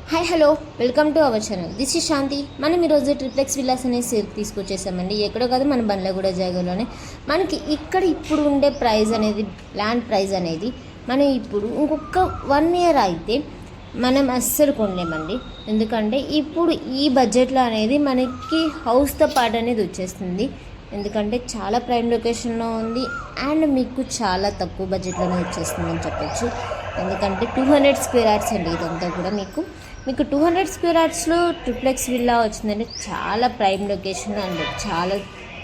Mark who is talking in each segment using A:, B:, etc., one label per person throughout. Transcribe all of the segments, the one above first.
A: Hi hello welcome to our channel. This is Shanti. మనం ఈరోజు triplex villas అనే sale తీసుకొచ్చేసామండి. ఎక్కడో కాదు, మన బండ్లగూడ జాగాలోనే. మనకి ఇక్కడ ఇప్పుడు ఉండే ప్రైస్ అనేది, ల్యాండ్ ప్రైస్ అనేది మనం ఇప్పుడు ఇంకొక 1 year అయితే మనం అస్సలు కొనలేమండి. ఎందుకంటే ఇప్పుడు ఈ బడ్జెట్లో అనేది మనకి హౌస్తో పాటు అనేది వచ్చేస్తుంది. ఎందుకంటే చాలా ప్రైమ్ లొకేషన్లో ఉంది అండ్ మీకు చాలా తక్కువ బడ్జెట్లోనే వచ్చేస్తుంది అని చెప్పొచ్చు. ఎందుకంటే 200 square yards అండి ఇదంతా కూడా. మీకు 200 square yardsలో ట్రిప్లెక్స్ విల్లా వచ్చిందంటే చాలా ప్రైమ్ లొకేషన్ అండ్ చాలా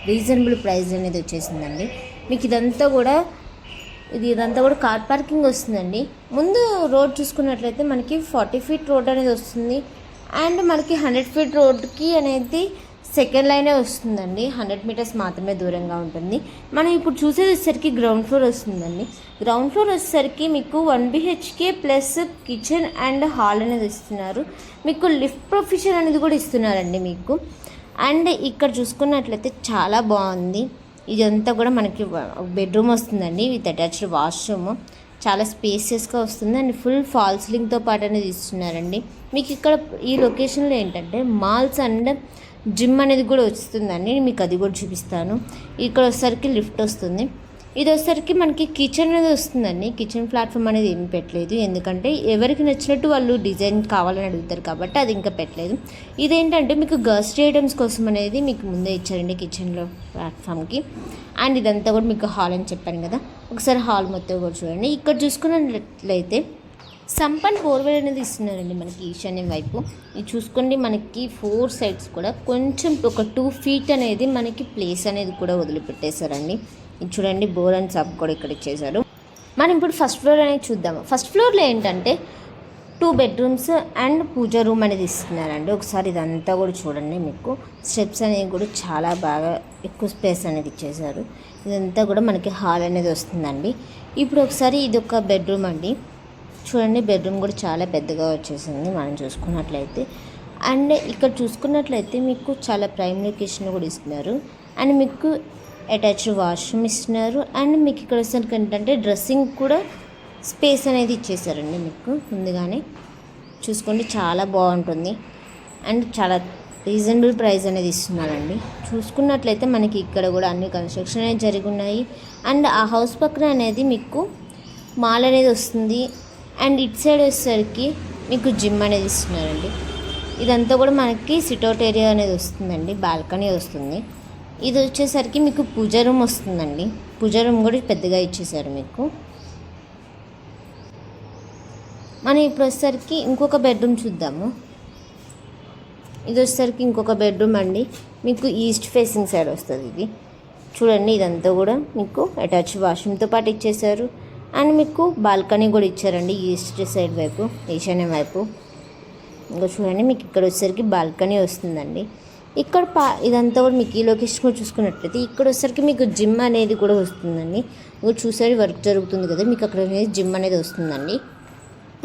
A: రీజనబుల్ ప్రైస్ అనేది వచ్చేసిందండి. మీకు ఇదంతా కూడా కార్ పార్కింగ్ వస్తుందండి. ముందు రోడ్ చూసుకున్నట్లయితే మనకి 40 feet రోడ్ అనేది వస్తుంది అండ్ మనకి 100 feet రోడ్కి అనేది సెకండ్ లైనే వస్తుందండి. 100 meters మాత్రమే దూరంగా ఉంటుంది. మనం ఇప్పుడు చూసేది వచ్చేసరికి గ్రౌండ్ ఫ్లోర్ వస్తుందండి. గ్రౌండ్ ఫ్లోర్ వచ్చేసరికి మీకు 1 BHK plus kitchen and hall అనేది ఇస్తున్నారు. మీకు లిఫ్ట్ ప్రొవిజన్ అనేది కూడా ఇస్తున్నారండి మీకు. అండ్ ఇక్కడ చూసుకున్నట్లయితే చాలా బాగుంది. ఇదంతా కూడా మనకి బెడ్రూమ్ వస్తుందండి విత్ అటాచ్డ్ వాష్రూమ్. చాలా స్పేసియస్గా వస్తుంది అండ్ ఫుల్ ఫాల్ సీలింగ్తో పాటు అనేది ఇస్తున్నారండి. మీకు ఇక్కడ ఈ లొకేషన్లో ఏంటంటే మాల్స్ అండ్ జిమ్ అనేది కూడా వస్తుందండి. మీకు అది కూడా చూపిస్తాను. ఇక్కడ వచ్చేసరికి లిఫ్ట్ వస్తుంది. ఇది వచ్చేసరికి మనకి కిచెన్ అనేది వస్తుందండి. కిచెన్ ప్లాట్ఫామ్ అనేది ఏమి పెట్టలేదు, ఎందుకంటే ఎవరికి నచ్చినట్టు వాళ్ళు డిజైన్ కావాలని అడుగుతారు కాబట్టి అది ఇంకా పెట్టలేదు. ఇదేంటంటే మీకు గర్ల్స్ ఐటమ్స్ కోసం అనేది మీకు ముందే ఇచ్చారండి కిచెన్లో ప్లాట్ఫామ్కి. అండ్ ఇదంతా కూడా మీకు హాల్ అని చెప్పాను కదా, ఒకసారి హాల్ మొత్తం కూడా చూడండి. ఇక్కడ చూసుకున్నట్లయితే సంపన్ బోర్వెల్ అనేది ఇస్తున్నారండి మనకి ఈశాన్యం వైపు. ఇది చూసుకోండి, మనకి 4 sides కూడా కొంచెం ఒక 2 feet అనేది మనకి ప్లేస్ అనేది కూడా వదిలిపెట్టేశారండి. ఇది చూడండి, బోర్ అండ్ సబ్ కూడా ఇక్కడ ఇచ్చేసారు. మనం ఇప్పుడు ఫస్ట్ ఫ్లోర్ అనేది చూద్దాము. ఫస్ట్ ఫ్లోర్లో ఏంటంటే 2 bedrooms అండ్ పూజా రూమ్ అనేది ఇస్తున్నారండి. ఒకసారి ఇదంతా కూడా చూడండి. మీకు స్టెప్స్ అనేవి కూడా చాలా బాగా ఎక్కువ స్పేస్ అనేది ఇచ్చేసారు. ఇదంతా కూడా మనకి హాల్ అనేది వస్తుందండి. ఇప్పుడు ఒకసారి ఇది ఒక బెడ్రూమ్ అండి. చూడండి, బెడ్రూమ్ కూడా చాలా పెద్దగా వచ్చేసింది మనం చూసుకున్నట్లయితే. అండ్ ఇక్కడ చూసుకున్నట్లయితే మీకు చాలా ప్రైమ్ లొకేషన్ కూడా ఇస్తున్నారు అండ్ మీకు అటాచ్డ్ వాష్రూమ్ ఇస్తున్నారు. అండ్ మీకు ఇక్కడ వచ్చేసరికి ఏంటంటే డ్రెస్సింగ్ కూడా స్పేస్ అనేది ఇచ్చేసారండి మీకు ముందుగానే. చూసుకోండి, చాలా బాగుంటుంది అండ్ చాలా రీజనబుల్ ప్రైస్ అనేది ఇస్తున్నారండి. చూసుకున్నట్లయితే మనకి ఇక్కడ కూడా అన్ని కన్స్ట్రక్షన్ అనేది జరిగి ఉన్నాయి. అండ్ ఆ హౌస్ పక్కన అనేది మీకు మాల్ అనేది వస్తుంది. అండ్ ఇటు సైడ్ వచ్చేసరికి మీకు జిమ్ అనేది ఇస్తున్నారండి. ఇదంతా కూడా మనకి సిట్అవుట్ ఏరియా అనేది వస్తుందండి, బాల్కనీ వస్తుంది. ఇది వచ్చేసరికి మీకు పూజా రూమ్ వస్తుందండి. పూజా రూమ్ కూడా పెద్దగా ఇచ్చేసారు మీకు. మనం ఇప్పుడు వచ్చేసరికి ఇంకొక బెడ్రూమ్ చూద్దాము. ఇది వచ్చేసరికి ఇంకొక బెడ్రూమ్ అండి. మీకు ఈస్ట్ ఫేసింగ్ సైడ్ వస్తుంది ఇది. చూడండి, ఇదంతా కూడా మీకు అటాచ్ వాష్రూమ్తో పాటు ఇచ్చేసారు. అండ్ మీకు బాల్కనీ కూడా ఇచ్చారండి ఈస్ట్ సైడ్ వైపు, ఈశాన్యం వైపు. ఇంకా చూడండి, మీకు ఇక్కడ వచ్చేసరికి బాల్కనీ వస్తుందండి. ఇక్కడ ఇదంతా కూడా మీకు ఈ లొకేషన్ కూడా చూసుకున్నట్లయితే ఇక్కడ వచ్చేసరికి మీకు జిమ్ అనేది కూడా వస్తుందండి. ఇంకా చూసారు, వర్క్ జరుగుతుంది కదా, మీకు అక్కడ అనేది జిమ్ అనేది వస్తుందండి.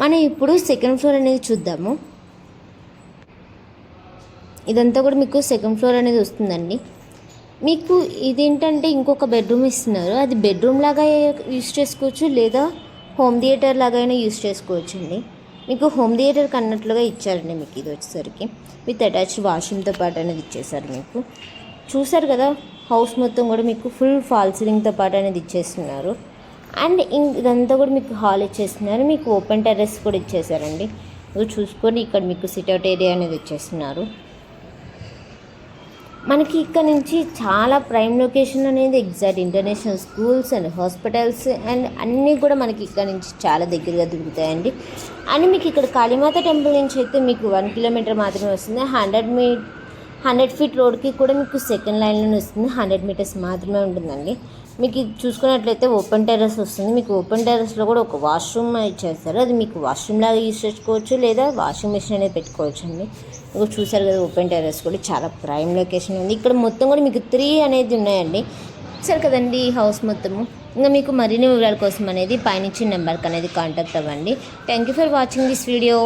A: మనం ఇప్పుడు సెకండ్ ఫ్లోర్ అనేది చూద్దాము. ఇదంతా కూడా మీకు సెకండ్ ఫ్లోర్ అనేది వస్తుందండి. మీకు ఇదేంటంటే ఇంకొక బెడ్రూమ్ ఇస్తున్నారు. అది బెడ్రూమ్ లాగా యూజ్ చేసుకోవచ్చు లేదా హోమ్ థియేటర్ లాగా అయినా యూజ్ చేసుకోవచ్చు అండి. మీకు హోమ్ థియేటర్కి అన్నట్లుగా ఇచ్చారండి. మీకు ఇది వచ్చేసరికి విత్ అటాచ్డ్ వాష్రూమ్తో పాటు అనేది ఇచ్చేసారు మీకు. చూసారు కదా, హౌస్ మొత్తం కూడా మీకు ఫుల్ ఫాల్ సీలింగ్తో పాటు అనేది ఇచ్చేస్తున్నారు. అండ్ ఇదంతా కూడా మీకు హాల్ ఇచ్చేస్తున్నారు. మీకు ఓపెన్ టెర్రస్ కూడా ఇచ్చేసారండి. చూసుకొని ఇక్కడ మీకు సిట్అవుట్ ఏరియా అనేది ఇచ్చేస్తున్నారు. మనకి ఇక్కడ నుంచి చాలా ప్రైమ్ లొకేషన్ అనేది exact international schools and hospitals and అన్నీ కూడా మనకి ఇక్కడ నుంచి చాలా దగ్గరగా దొరుకుతాయండి. అండ్ మీకు ఇక్కడ కాళీమాత టెంపుల్ నుంచి అయితే మీకు 1 kilometer మాత్రమే వస్తుంది. 100 feet రోడ్కి కూడా మీకు సెకండ్ లైన్లోనే వస్తుంది. 100 meters మాత్రమే ఉంటుందండి. మీకు ఇది చూసుకున్నట్లయితే ఓపెన్ టెర్రస్ వస్తుంది. మీకు ఓపెన్ టెర్రస్లో కూడా ఒక వాష్రూమ్ ఇచ్చేస్తారు. అది మీకు వాష్రూమ్ లాగా యూజ్ చేసుకోవచ్చు లేదా వాషింగ్ మిషన్ అనేది పెట్టుకోవచ్చు అండి. ఇంకా చూసారు కదా, ఓపెన్ టెర్రస్ కూడా చాలా ప్రైమ్ లొకేషన్ ఉంది. ఇక్కడ మొత్తం కూడా మీకు 3 అనేది ఉన్నాయండి. సరే కదండి ఈ హౌస్ మొత్తము. ఇంకా మీకు మరిన్ని వివరాల కోసం అనేది పైనుంచి నెంబర్కి అనేది కాంటాక్ట్ అవ్వండి. Thank you for watching this video.